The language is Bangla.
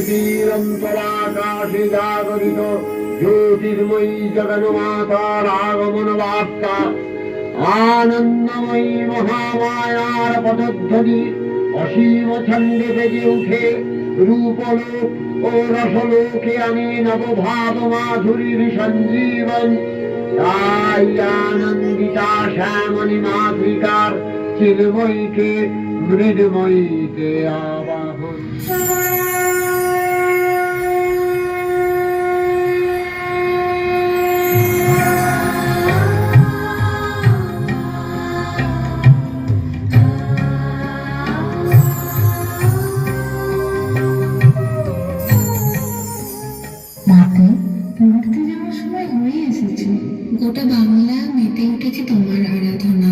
পৃথিবীরন্তরাকাশে জাগরিত জ্যোতির্ময়ী জগন্মাতার আগমন বার্তা, আনন্দময়ী মহামায়ার পদধ্বনি অসীম ছন্দে বেজে উঠে রূপলোক ও রসলোকে আনে নবভাব মাধুরীর সঞ্জীবন। তাই আনন্দিতা শ্যামণী মাতৃকার চিন্ময়ীকে মৃদুময়ীতে আবাহন। গোটা বাংলা মেতে উঠেছে তোমার আরাধনা।